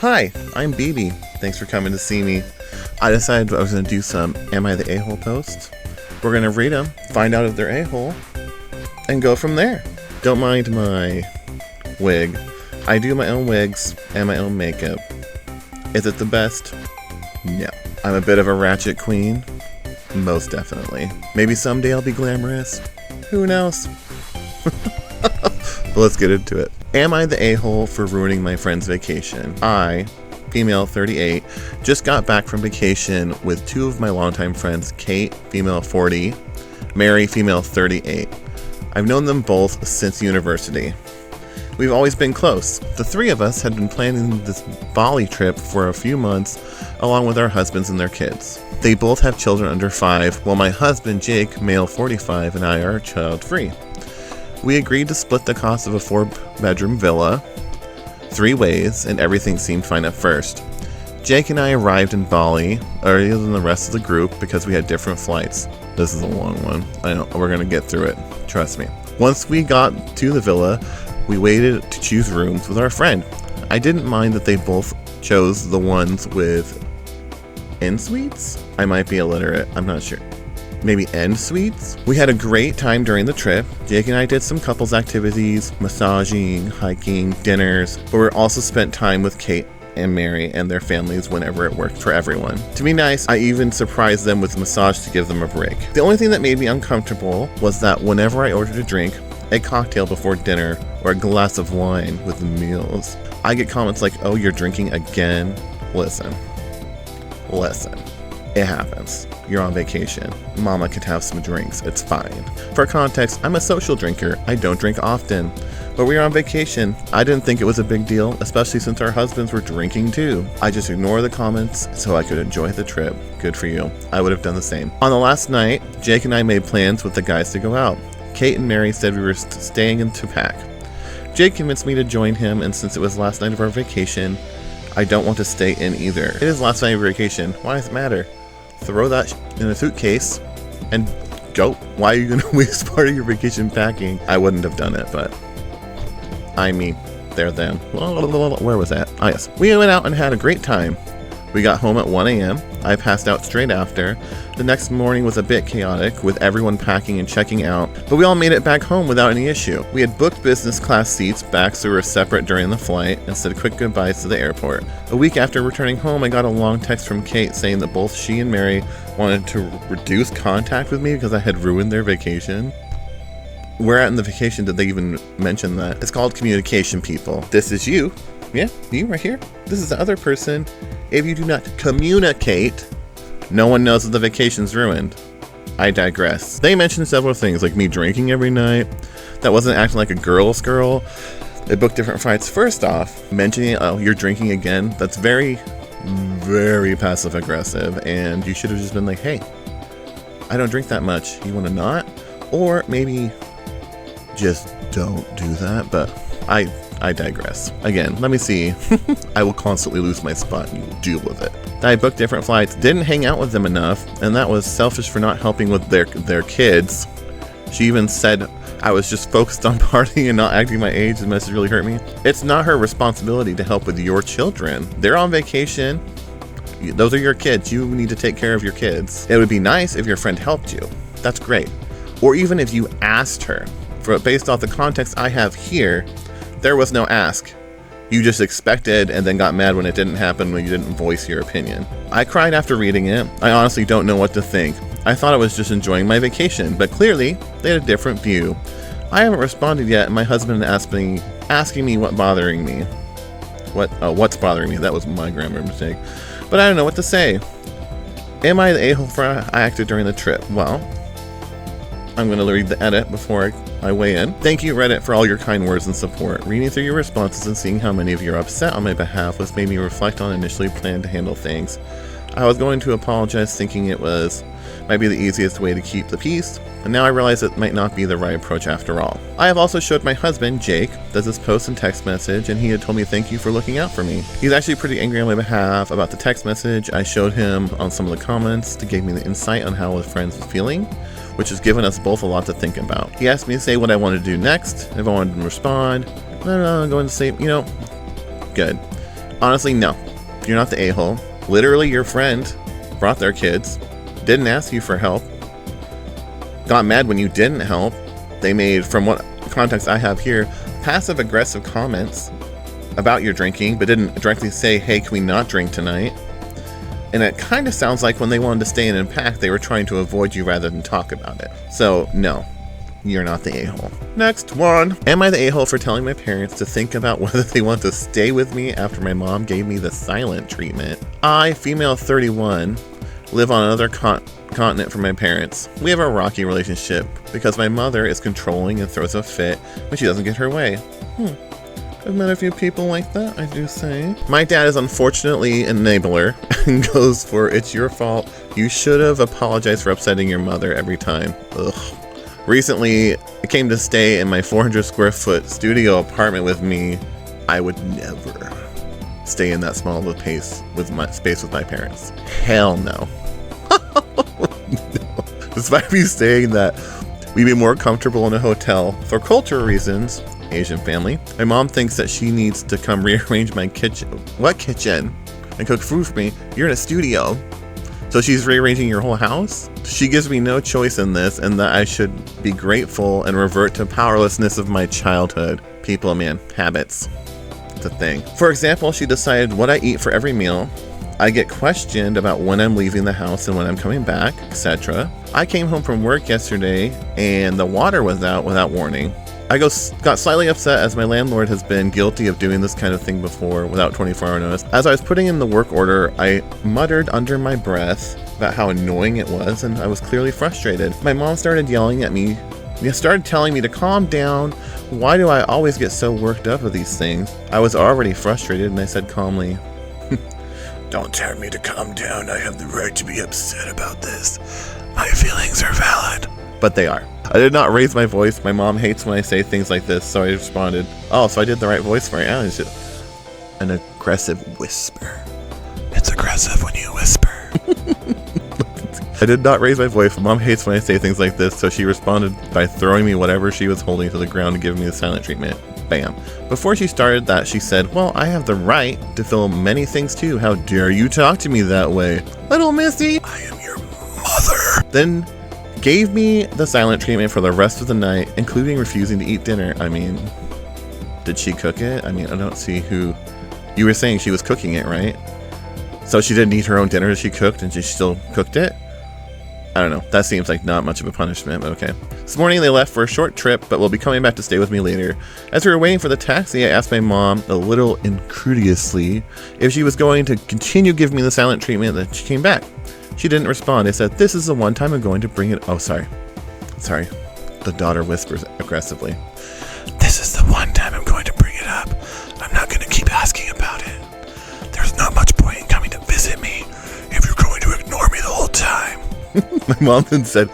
Hi, I'm BB. Thanks for coming to see me. I decided I was going to do some Am I the A-hole posts. We're going to read them, find out if they're a-hole, and go from there. Don't mind my wig. I do my own wigs and my own makeup. Is it the best? No. I'm a bit of a ratchet queen. Most definitely. Maybe someday I'll be glamorous. Who knows? But let's get into it. Am I the a-hole for ruining my friend's vacation? I, female 38, just got back from vacation with two of my longtime friends, Kate, female 40, Mary, female 38. I've known them both since university. We've always been close. The three of us had been planning this Bali trip for a few months, along with our husbands and their kids. They both have children under 5, while my husband, Jake, male 45, and I are child-free. We agreed to split the cost of a 4-bedroom villa 3 ways, and everything seemed fine at first. Jake and I arrived in Bali earlier than the rest of the group because we had different flights. This is a long one. I know, we're going to get through it. Trust me. Once we got to the villa, we waited to choose rooms with our friend. I didn't mind that they both chose the ones with en suites? I might be illiterate, I'm not sure. Maybe end suites? We had a great time during the trip. Jake and I did some couples activities, massaging, hiking, dinners, but we also spent time with Kate and Mary and their families whenever it worked for everyone. To be nice, I even surprised them with a massage to give them a break. The only thing that made me uncomfortable was that whenever I ordered a drink, a cocktail before dinner, or a glass of wine with the meals, I get comments like, "Oh, you're drinking again?" Listen. It happens. You're on vacation. Mama could have some drinks. It's fine. For context, I'm a social drinker. I don't drink often. But we were on vacation. I didn't think it was a big deal, especially since our husbands were drinking too. I just ignored the comments so I could enjoy the trip. Good for you. I would have done the same. On the last night, Jake and I made plans with the guys to go out. Kate and Mary said we were staying in to pack. Jake convinced me to join him, and since it was last night of our vacation, I don't want to stay in either. It is last night of vacation. Why does it matter? Throw that in a suitcase and go. Why are you going to waste part of your vacation packing? I wouldn't have done it, but I mean, they're them. Where was that? Ah, yes. We went out and had a great time. We got home at 1 a.m. I passed out straight after. The next morning was a bit chaotic, with everyone packing and checking out, but we all made it back home without any issue. We had booked business class seats back so we were separate during the flight and said quick goodbyes to the airport. A week after returning home, I got a long text from Kate saying that both she and Mary wanted to reduce contact with me because I had ruined their vacation. Where at in the vacation did they even mention that? It's called communication, people. This is you. Yeah, you right here. This is the other person. If you do not communicate, no one knows that the vacation's ruined. I digress. They mentioned several things, like me drinking every night. That wasn't acting like a girl's girl. They booked different flights. First off, mentioning, "Oh, you're drinking again," that's very, very passive aggressive. And you should have just been like, "Hey, I don't drink that much. You want to not?" Or maybe just don't do that. But I digress. Again, let me see. I will constantly lose my spot and you'll deal with it. I booked different flights, didn't hang out with them enough, and that was selfish for not helping with their kids. She even said I was just focused on partying and not acting my age. The message really hurt me. It's not her responsibility to help with your children. They're on vacation. Those are your kids. You need to take care of your kids. It would be nice if your friend helped you. That's great. Or even if you asked her. Based off the context I have here, there was no ask. You just expected and then got mad when it didn't happen when you didn't voice your opinion. I cried after reading it. I honestly don't know what to think. I thought I was just enjoying my vacation, but clearly they had a different view. I haven't responded yet, and my husband asked me, asking me what's bothering me. What's bothering me? That was my grammar mistake. But I don't know what to say. Am I the a-hole for I acted during the trip? Well, I'm going to read the edit before I weigh in. Thank you, Reddit, for all your kind words and support. Reading through your responses and seeing how many of you are upset on my behalf was made me reflect on initially planned to handle things. I was going to apologize thinking it might be the easiest way to keep the peace, and now I realize it might not be the right approach after all. I have also showed my husband, Jake, does this post and text message, and he had told me thank you for looking out for me. He's actually pretty angry on my behalf about the text message. I showed him on some of the comments to give me the insight on how his friends was feeling, which has given us both a lot to think about. He asked me to say what I wanted to do next, if I wanted to respond. No, I'm going to say, good. Honestly, no. You're not the a-hole. Literally, your friend brought their kids, didn't ask you for help, got mad when you didn't help. They made, from what context I have here, passive-aggressive comments about your drinking, but didn't directly say, hey, can we not drink tonight? And it kind of sounds like when they wanted to stay in and pack, they were trying to avoid you rather than talk about it. So, no, you're not the a-hole. Next one. Am I the a-hole for telling my parents to think about whether they want to stay with me after my mom gave me the silent treatment? I, female 31, live on another continent from my parents. We have a rocky relationship because my mother is controlling and throws a fit when she doesn't get her way. I've met a few people like that, I do say. My dad is unfortunately an enabler and goes for, it's your fault. You should have apologized for upsetting your mother every time. Ugh. Recently, I came to stay in my 400 square foot studio apartment with me. I would never stay in that small of a space with my parents. Hell no. No. Despite me saying that we'd be more comfortable in a hotel for cultural reasons, Asian family, my mom thinks that she needs to come rearrange my kitchen. What kitchen? And cook food for me. You're in a studio. So she's rearranging your whole house? She gives me no choice in this, and that I should be grateful and revert to powerlessness of my childhood. People, man, habits. It's a thing. For example, she decided what I eat for every meal. I get questioned about when I'm leaving the house and when I'm coming back, etc. I came home from work yesterday and the water was out without warning. I got slightly upset as my landlord has been guilty of doing this kind of thing before without 24-hour notice. As I was putting in the work order, I muttered under my breath about how annoying it was, and I was clearly frustrated. My mom started yelling at me. She started telling me to calm down. Why do I always get so worked up with these things? I was already frustrated, and I said calmly, "Don't tell me to calm down. I have the right to be upset about this. My feelings are valid." But they are. I did not raise my voice. My mom hates when I say things like this, so I responded, "Oh, so I did the right voice for it." Yeah, it's just an aggressive whisper. It's aggressive when you whisper. I did not raise my voice. My mom hates when I say things like this, so she responded by throwing me whatever she was holding to the ground and giving me the silent treatment. Bam. Before she started that, she said, "Well, I have the right to feel many things too. How dare you talk to me that way? Little Missy, I am your mother." Then gave me the silent treatment for the rest of the night, including refusing to eat dinner. I mean, did she cook it? I mean, I don't see who... You were saying she was cooking it, right? So she didn't eat her own dinner that she cooked and she still cooked it? I don't know. That seems like not much of a punishment, but okay. This morning they left for a short trip, but will be coming back to stay with me later. As we were waiting for the taxi, I asked my mom, a little incredulously, if she was going to continue giving me the silent treatment that she came back. She didn't respond. I said, "This is the one time I'm going to bring it..." Oh, sorry. Sorry. The daughter whispers aggressively. "This is the one time I'm going to bring it up. I'm not going to keep asking about it. There's not much point in coming to visit me if you're going to ignore me the whole time." My mom then said,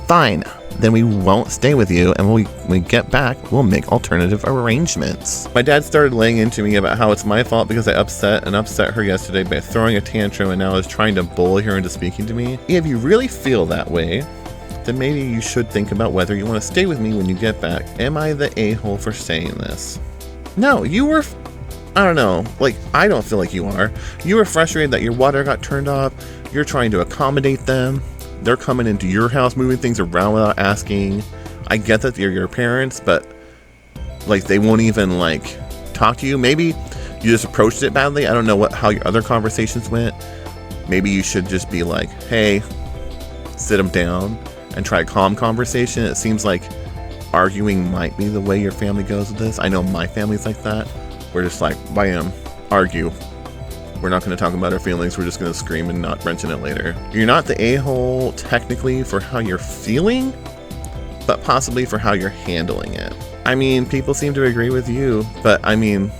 "Fine. Then we won't stay with you, and when we get back, we'll make alternative arrangements." My dad started laying into me about how it's my fault because I upset her yesterday by throwing a tantrum and now is trying to bully her into speaking to me. If you really feel that way, then maybe you should think about whether you want to stay with me when you get back. Am I the a-hole for saying this? No, you were... I don't know. Like, I don't feel like you are. You were frustrated that your water got turned off. You're trying to accommodate them. They're coming into your house, moving things around without asking. I get that they're your parents, but like they won't even like talk to you. Maybe you just approached it badly. I don't know how your other conversations went. Maybe you should just be like, "Hey," sit them down and try a calm conversation. It seems like arguing might be the way your family goes with this. I know my family's like that. We're just like, bam, argue. We're not going to talk about our feelings. We're just going to scream and not mention it later. You're not the a-hole technically for how you're feeling, but possibly for how you're handling it. I mean, people seem to agree with you, but I mean,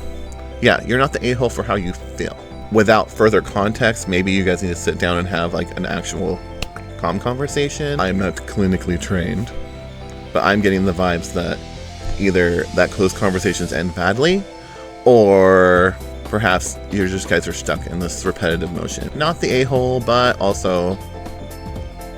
yeah, you're not the a-hole for how you feel. Without further context, maybe you guys need to sit down and have like an actual calm conversation. I'm not clinically trained, but I'm getting the vibes that either that close conversations end badly, or perhaps you guys are stuck in this repetitive motion. Not the a-hole, but also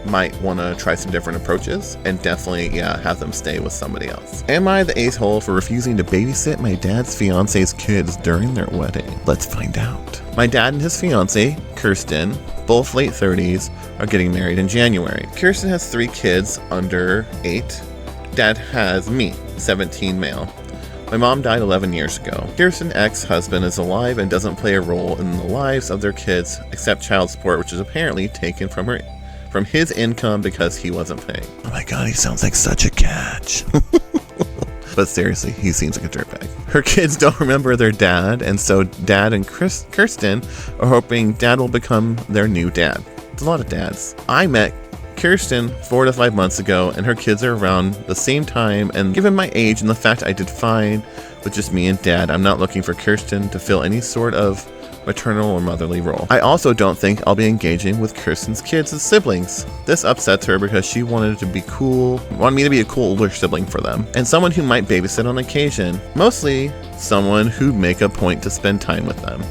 might want to try some different approaches and definitely, have them stay with somebody else. Am I the a-hole for refusing to babysit my dad's fiance's kids during their wedding? Let's find out. My dad and his fiance, Kirsten, both late 30s, are getting married in January. Kirsten has 3 kids under 8. Dad has me, 17 male. My mom died 11 years ago. Kirsten's ex-husband is alive and doesn't play a role in the lives of their kids except child support, which is apparently taken from his income because he wasn't paying. Oh my god, he sounds like such a catch. But seriously, he seems like a dirtbag. Her kids don't remember their dad, and so Dad and Kirsten are hoping Dad will become their new dad. It's a lot of dads. I met Kirsten 4 to 5 months ago, and her kids are around the same time, and given my age and the fact I did fine with just me and Dad, I'm not looking for Kirsten to fill any sort of maternal or motherly role. I also don't think I'll be engaging with Kirsten's kids as siblings. This upsets her because she wanted me to be a cool older sibling for them, and someone who might babysit on occasion, mostly someone who'd make a point to spend time with them.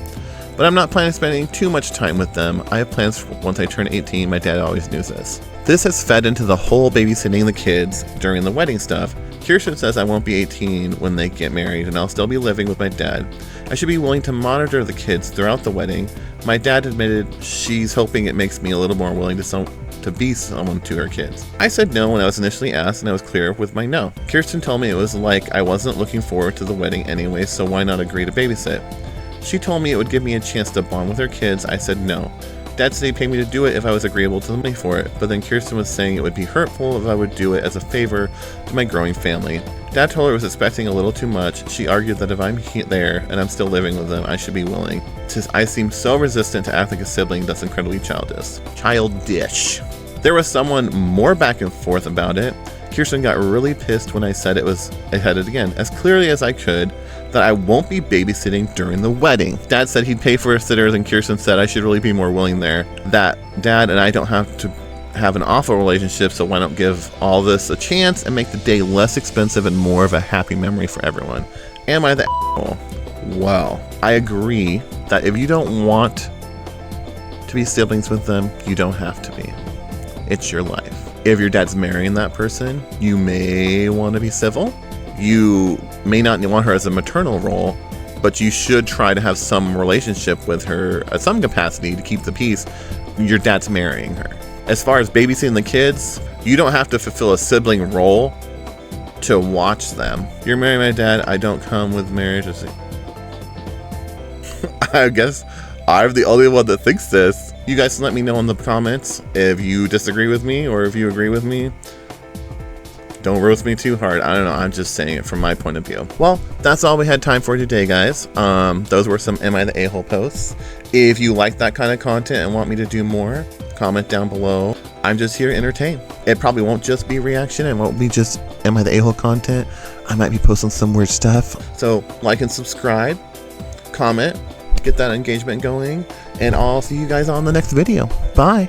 But I'm not planning on spending too much time with them. I have plans for once I turn 18, my dad always knew this. This has fed into the whole babysitting the kids during the wedding stuff. Kirsten says I won't be 18 when they get married and I'll still be living with my dad. I should be willing to monitor the kids throughout the wedding. My dad admitted she's hoping it makes me a little more willing to be someone to her kids. I said no when I was initially asked, and I was clear with my no. Kirsten told me it was like I wasn't looking forward to the wedding anyway, so why not agree to babysit? She told me it would give me a chance to bond with her kids. I said no. Dad said he'd pay me to do it if I was agreeable to the money for it, but then Kirsten was saying it would be hurtful if I would do it as a favor to my growing family. Dad told her I was expecting a little too much. She argued that if I'm there and I'm still living with them, I should be willing. Since I seem so resistant to act like a sibling, that's incredibly childish. There was someone more back and forth about it. Kirsten got really pissed when I said I had it again, as clearly as I could, that I won't be babysitting during the wedding. Dad said he'd pay for sitters, and Kirsten said I should really be more willing there. That Dad and I don't have to have an awful relationship, so why not give all this a chance and make the day less expensive and more of a happy memory for everyone? Am I the asshole? Well, I agree that if you don't want to be siblings with them, you don't have to be. It's your life. If your dad's marrying that person, you may want to be civil. You may not want her as a maternal role, but you should try to have some relationship with her at some capacity to keep the peace. Your dad's marrying her. As far as babysitting the kids, you don't have to fulfill a sibling role to watch them. You're marrying my dad, I don't come with marriage. I guess I'm the only one that thinks this. You guys can let me know in the comments if you disagree with me or if you agree with me. Don't roast me too hard. I don't know. I'm just saying it from my point of view. Well, that's all we had time for today, guys. Those were some Am I the A-hole posts. If you like that kind of content and want me to do more, comment down below. I'm just here to entertain. It probably won't just be reaction. It won't be just Am I the A-hole content. I might be posting some weird stuff. So like and subscribe, comment, get that engagement going, and I'll see you guys on the next video. Bye.